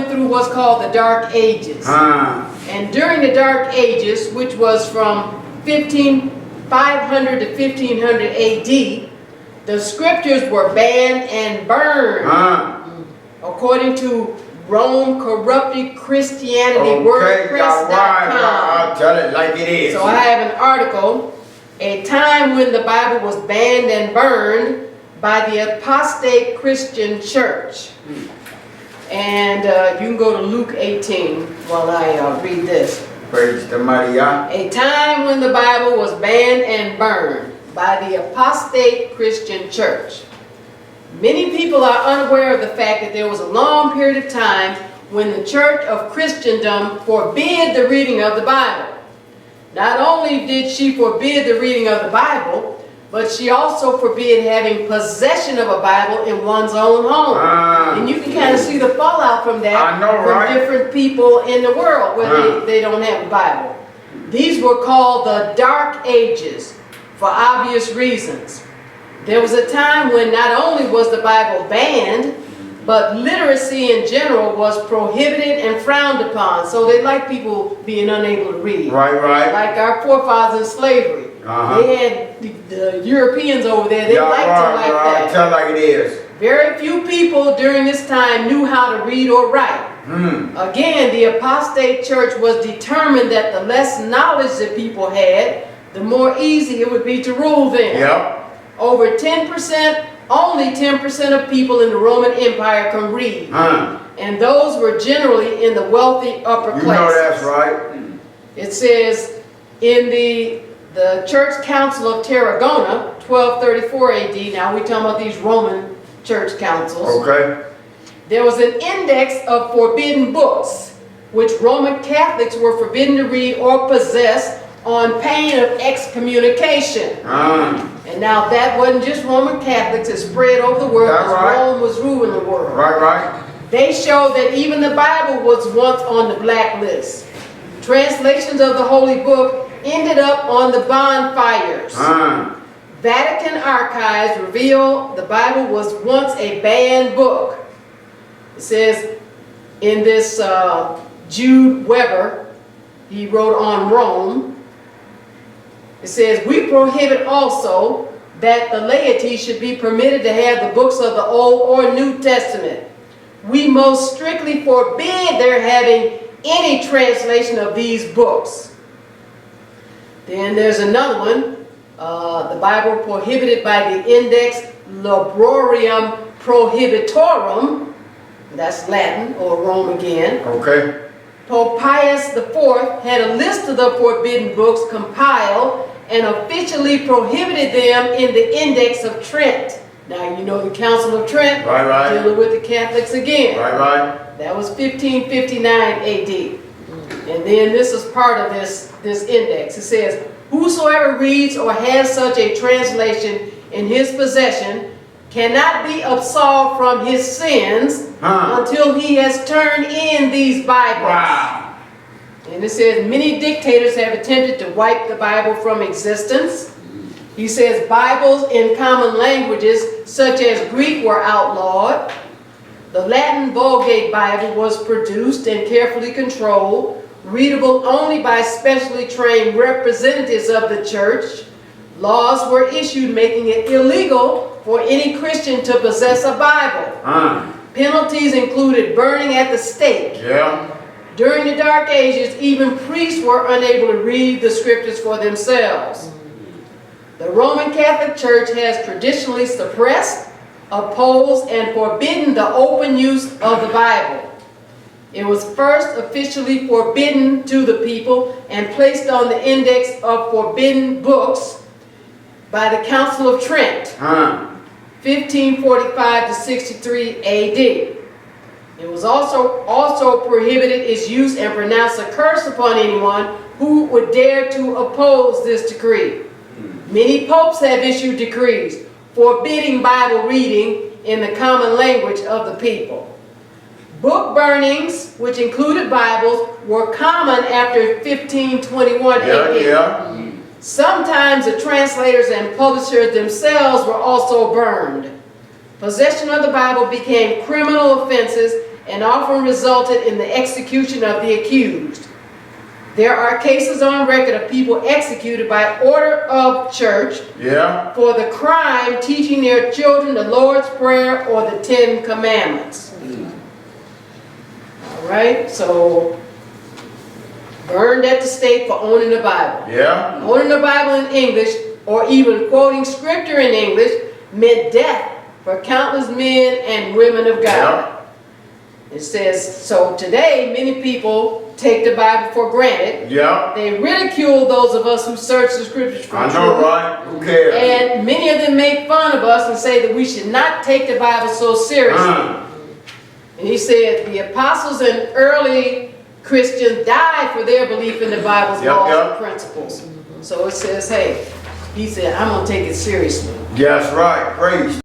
went through what's called the Dark Ages. And during the Dark Ages, which was from 500 to 1500 AD, the scriptures were banned and burned. According to Rome Corrupted Christianity WordPress.com. I'll tell it like it is. So I have an article, a time when the Bible was banned and burned by the apostate Christian church. And you can go to Luke 18 while I read this. Praise the mighty Yah. A time when the Bible was banned and burned by the apostate Christian church. Many people are unaware of the fact that there was a long period of time when the Church of Christendom forbid the reading of the Bible. Not only did she forbid the reading of the Bible, but she also forbid having possession of a Bible in one's own home. And you can kind of see the fallout from that from different people in the world where they don't have a Bible. These were called the Dark Ages for obvious reasons. There was a time when not only was the Bible banned, but literacy in general was prohibited and frowned upon. So they liked people being unable to read. Like our forefathers in slavery. They had the Europeans over there, they liked it like that. Tell like it is. Very few people during this time knew how to read or write. Again, the apostate church was determined that the less knowledge that people had, the more easy it would be to rule them. Over 10%, only 10% of people in the Roman Empire can read. And those were generally in the wealthy upper classes. You know that's right. It says in the Church Council of Tarragona, 1234 AD, now we're talking about these Roman church councils. There was an index of forbidden books, which Roman Catholics were forbidden to read or possess on pain of excommunication. And now that wasn't just Roman Catholics, it spread over the world because Rome was ruling the world. They showed that even the Bible was once on the blacklist. Translations of the Holy Book ended up on the bonfires. Vatican archives reveal the Bible was once a banned book. It says in this Jude Weber, he wrote on Rome, it says, we prohibit also that the laity should be permitted to have the books of the Old or New Testament. We most strictly forbid their having any translation of these books. Then there's another one, the Bible prohibited by the Index Librarium Prohibitorum, that's Latin, or Rome again. Pope Pius IV had a list of the forbidden books compiled and officially prohibited them in the Index of Trent. Now you know the Council of Trent, dealing with the Catholics again. That was 1559 AD. And then this is part of this index. It says, whosoever reads or has such a translation in his possession cannot be absolved from his sins until he has turned in these Bibles. And it says, many dictators have attempted to wipe the Bible from existence. He says Bibles in common languages such as Greek were outlawed. The Latin Vulgate Bible was produced and carefully controlled, readable only by specially trained representatives of the church. Laws were issued making it illegal for any Christian to possess a Bible. Penalties included burning at the stake. During the Dark Ages, even priests were unable to read the scriptures for themselves. The Roman Catholic Church has traditionally suppressed, opposed, and forbidden the open use of the Bible. It was first officially forbidden to the people and placed on the Index of Forbidden Books by the Council of Trent, 1545 to 63 AD. It was also prohibited its use and pronounced a curse upon anyone who would dare to oppose this decree. Many popes have issued decrees forbidding Bible reading in the common language of the people. Book burnings, which included Bibles, were common after 1521 AD. Sometimes the translators and publishers themselves were also burned. Possession of the Bible became criminal offenses and often resulted in the execution of the accused. There are cases on record of people executed by order of church for the crime teaching their children the Lord's Prayer or the 10 Commandments. All right, so burned at the stake for owning the Bible. Owning the Bible in English or even quoting scripture in English meant death for countless men and women of God. It says, so today many people take the Bible for granted. They ridicule those of us who search the scriptures for truth. I know, right? Who cares? And many of them make fun of us and say that we should not take the Bible so seriously. And he said the apostles and early Christians died for their belief in the Bible's laws and principles. So it says, hey, he said, I'm going to take it seriously. That's right. Praise.